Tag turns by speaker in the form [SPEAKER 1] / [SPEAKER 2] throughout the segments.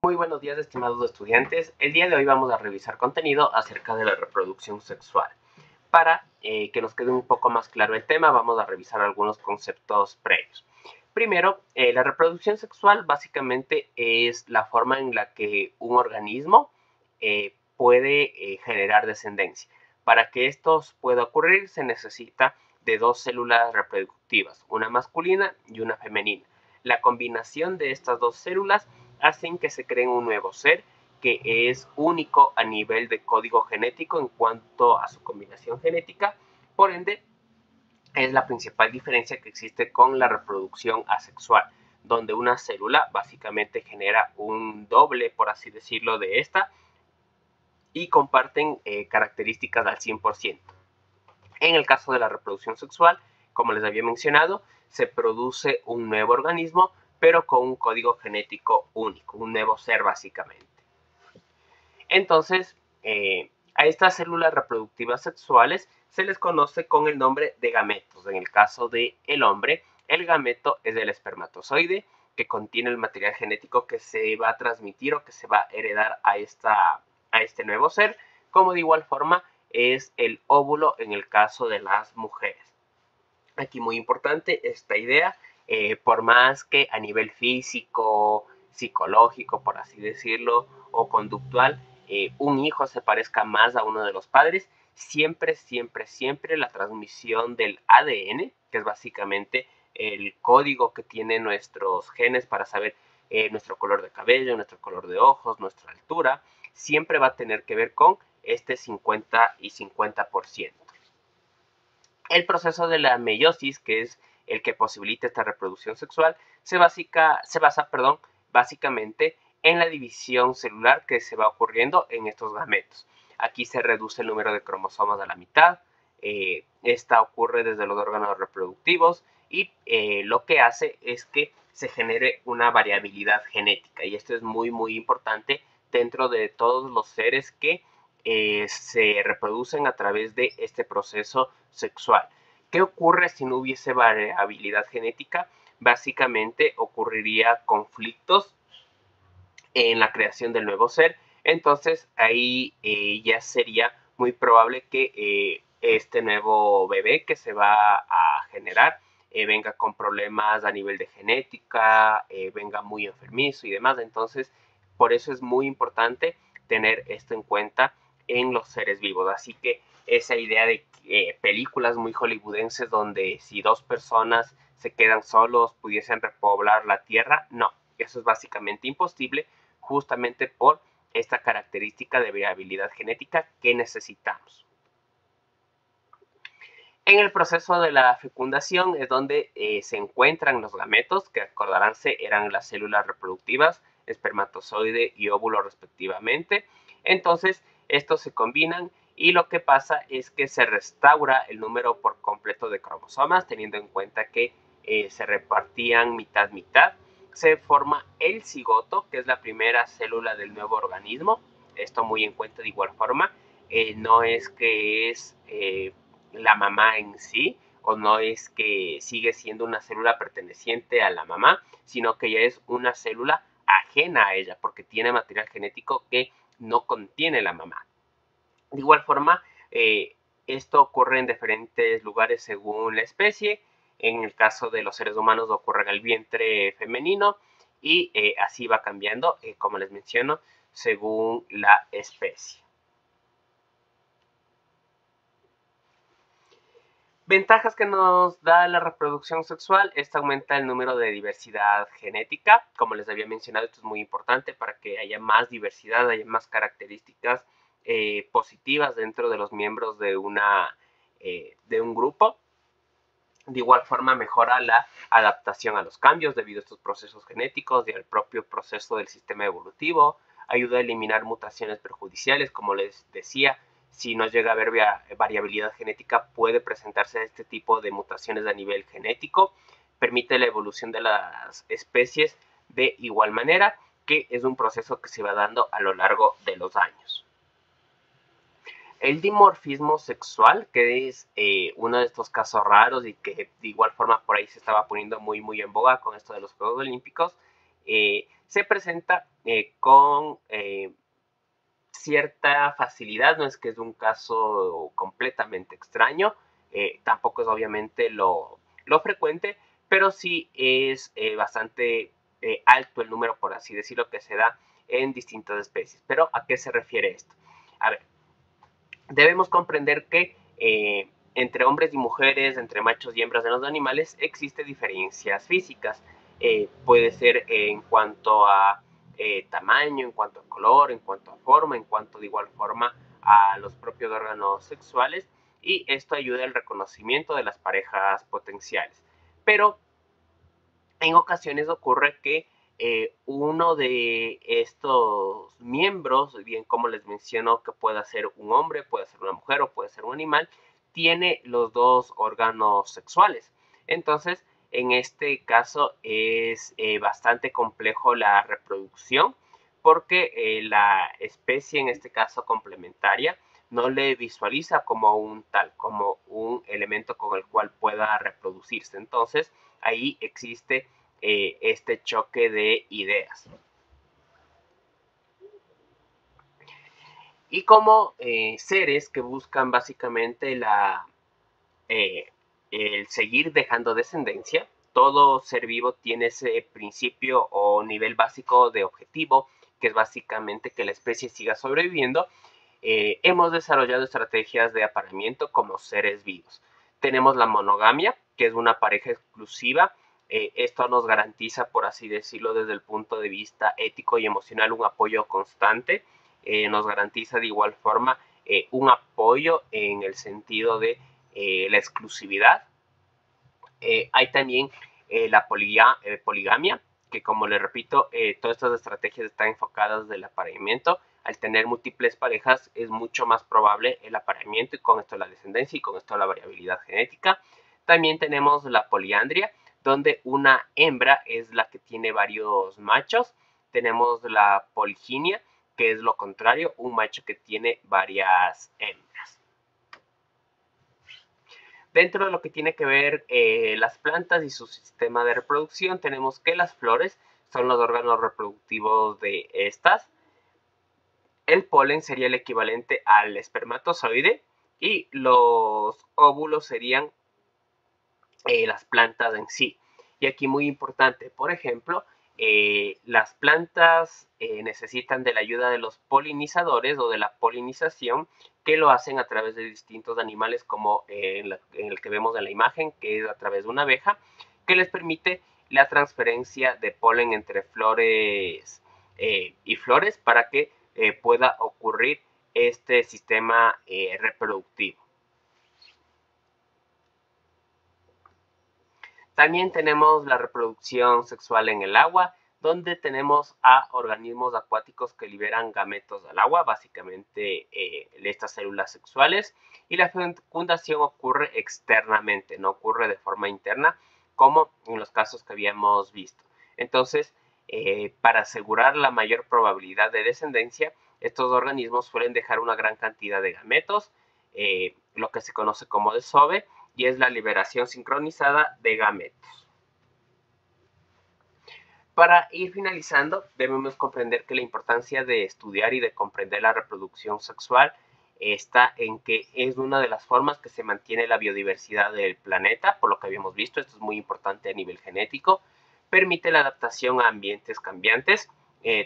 [SPEAKER 1] Muy buenos días, estimados estudiantes. El día de hoy vamos a revisar contenido acerca de la reproducción sexual. Para que nos quede un poco más claro el tema, vamos a revisar algunos conceptos previos. Primero, la reproducción sexual básicamente es la forma en la que un organismo puede generar descendencia. Para que esto pueda ocurrir se necesita de dos células reproductivas, una masculina y una femenina. La combinación de estas dos células hacen que se cree un nuevo ser que es único a nivel de código genético en cuanto a su combinación genética. Por ende, es la principal diferencia que existe con la reproducción asexual, donde una célula básicamente genera un doble, por así decirlo, de esta y comparten características al 100%. En el caso de la reproducción sexual, como les había mencionado, se produce un nuevo organismo, pero con un código genético único, un nuevo ser básicamente. Entonces, a estas células reproductivas sexuales se les conoce con el nombre de gametos. En el caso del hombre, el gameto es el espermatozoide que contiene el material genético que se va a transmitir o que se va a heredar a este nuevo ser, como de igual forma es el óvulo en el caso de las mujeres. Aquí muy importante esta idea, por más que a nivel físico, psicológico, por así decirlo, o conductual, un hijo se parezca más a uno de los padres, siempre la transmisión del ADN, que es básicamente el código que tienen nuestros genes para saber nuestro color de cabello, nuestro color de ojos, nuestra altura, siempre va a tener que ver con este 50 y 50%. El proceso de la meiosis, que es el que posibilita esta reproducción sexual, se basa básicamente en la división celular que se va ocurriendo en estos gametos. Aquí se reduce el número de cromosomas a la mitad. Esta ocurre desde los órganos reproductivos y lo que hace es que se genere una variabilidad genética. Y esto es muy importante dentro de todos los seres que se reproducen a través de este proceso sexual. ¿Qué ocurre si no hubiese variabilidad genética? Básicamente ocurriría conflictos en la creación del nuevo ser. Entonces ahí ya sería muy probable que este nuevo bebé que se va a generar venga con problemas a nivel de genética, venga muy enfermizo y demás. Entonces, por eso es muy importante tener esto en cuenta en los seres vivos. Así que esa idea de películas muy hollywoodenses donde si dos personas se quedan solos pudiesen repoblar la Tierra, no, eso es básicamente imposible, justamente por esta característica de variabilidad genética que necesitamos. En el proceso de la fecundación es donde se encuentran los gametos, que acordaránse eran las células reproductivas, espermatozoide y óvulo respectivamente. Entonces, estos se combinan y lo que pasa es que se restaura el número por completo de cromosomas, teniendo en cuenta que se repartían mitad-mitad. Se forma el cigoto, que es la primera célula del nuevo organismo. Esto muy en cuenta de igual forma. No es que es la mamá en sí, o no es que sigue siendo una célula perteneciente a la mamá, sino que ya es una célula ajena a ella, porque tiene material genético que no contiene la mamá. De igual forma, esto ocurre en diferentes lugares según la especie. En el caso de los seres humanos ocurre en el vientre femenino y así va cambiando, como les menciono, según la especie. Ventajas que nos da la reproducción sexual, esta aumenta el número de diversidad genética. Como les había mencionado, esto es muy importante para que haya más diversidad, haya más características positivas dentro de los miembros de un grupo. De igual forma mejora la adaptación a los cambios debido a estos procesos genéticos y al propio proceso del sistema evolutivo. Ayuda a eliminar mutaciones perjudiciales, como les decía. Si no llega a haber variabilidad genética, puede presentarse este tipo de mutaciones a nivel genético. Permite la evolución de las especies de igual manera, que es un proceso que se va dando a lo largo de los años. El dimorfismo sexual, que es uno de estos casos raros y que de igual forma por ahí se estaba poniendo muy en boga con esto de los Juegos Olímpicos, se presenta con cierta facilidad. No es que es un caso completamente extraño, tampoco es obviamente lo frecuente, pero sí es bastante alto el número, por así decirlo, que se da en distintas especies. Pero ¿a qué se refiere esto? A ver, debemos comprender que entre hombres y mujeres, entre machos y hembras de los animales, existen diferencias físicas. Puede ser en cuanto a tamaño, en cuanto a color, en cuanto a forma, en cuanto de igual forma a los propios órganos sexuales, y esto ayuda al reconocimiento de las parejas potenciales. Pero en ocasiones ocurre que uno de estos miembros, bien como les menciono, que puede ser un hombre, puede ser una mujer o puede ser un animal, tiene los dos órganos sexuales. Entonces, en este caso es bastante complejo la reproducción, porque la especie, en este caso complementaria, no le visualiza como un tal, como un elemento con el cual pueda reproducirse. Entonces, ahí existe este choque de ideas. Y como seres que buscan básicamente el seguir dejando descendencia, todo ser vivo tiene ese principio o nivel básico de objetivo, que es básicamente que la especie siga sobreviviendo. Hemos desarrollado estrategias de apareamiento como seres vivos. Tenemos la monogamia, que es una pareja exclusiva. Esto nos garantiza, por así decirlo, desde el punto de vista ético y emocional, un apoyo constante. Nos garantiza de igual forma un apoyo en el sentido de la exclusividad. Hay también la poligamia, que como le repito, todas estas estrategias están enfocadas del apareamiento. Al tener múltiples parejas es mucho más probable el apareamiento, y con esto la descendencia y con esto la variabilidad genética. También tenemos la poliandria, donde una hembra es la que tiene varios machos. Tenemos la poliginia, que es lo contrario, un macho que tiene varias hembras. Dentro de lo que tiene que ver las plantas y su sistema de reproducción, tenemos que las flores son los órganos reproductivos de estas. El polen sería el equivalente al espermatozoide y los óvulos serían las plantas en sí. Y aquí muy importante, por ejemplo, las plantas necesitan de la ayuda de los polinizadores o de la polinización, que lo hacen a través de distintos animales, como en el que vemos en la imagen, que es a través de una abeja, que les permite la transferencia de polen entre flores y flores para que pueda ocurrir este sistema reproductivo. También tenemos la reproducción sexual en el agua, donde tenemos a organismos acuáticos que liberan gametos al agua, básicamente estas células sexuales, y la fecundación ocurre externamente, no ocurre de forma interna, como en los casos que habíamos visto. Entonces, para asegurar la mayor probabilidad de descendencia, estos organismos suelen dejar una gran cantidad de gametos, lo que se conoce como desove, y es la liberación sincronizada de gametos. Para ir finalizando, debemos comprender que la importancia de estudiar y de comprender la reproducción sexual está en que es una de las formas que se mantiene la biodiversidad del planeta, por lo que habíamos visto. Esto es muy importante a nivel genético. Permite la adaptación a ambientes cambiantes,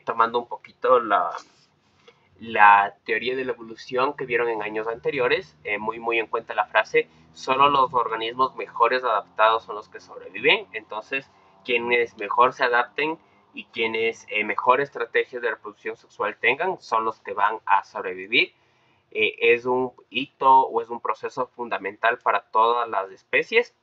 [SPEAKER 1] tomando un poquito la teoría de la evolución que vieron en años anteriores, muy en cuenta la frase, solo los organismos mejores adaptados son los que sobreviven. Entonces, quienes mejor se adapten y quienes mejor estrategias de reproducción sexual tengan son los que van a sobrevivir. Es un hito o es un proceso fundamental para todas las especies,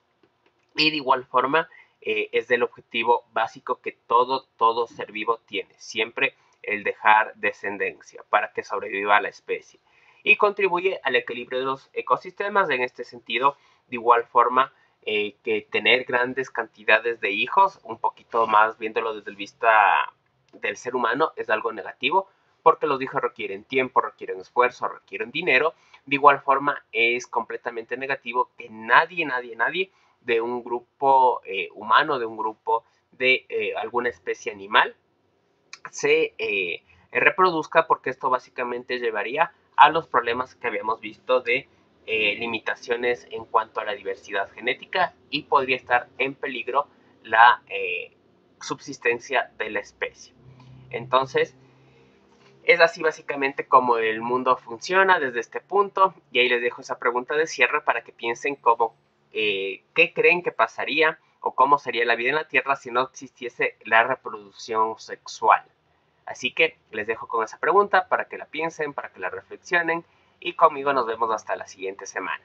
[SPEAKER 1] y de igual forma es del objetivo básico que todo ser vivo tiene, siempre el dejar descendencia para que sobreviva la especie, y contribuye al equilibrio de los ecosistemas. En este sentido, de igual forma que tener grandes cantidades de hijos, un poquito más viéndolo desde el vista del ser humano, es algo negativo, porque los hijos requieren tiempo, requieren esfuerzo, requieren dinero. De igual forma es completamente negativo que nadie de un grupo humano, de un grupo de alguna especie animal, se reproduzca, porque esto básicamente llevaría a los problemas que habíamos visto de limitaciones en cuanto a la diversidad genética y podría estar en peligro la subsistencia de la especie. Entonces, es así básicamente como el mundo funciona desde este punto, y ahí les dejo esa pregunta de cierre para que piensen qué creen que pasaría o cómo sería la vida en la Tierra si no existiese la reproducción sexual. Así que les dejo con esa pregunta para que la piensen, para que la reflexionen, y conmigo nos vemos hasta la siguiente semana.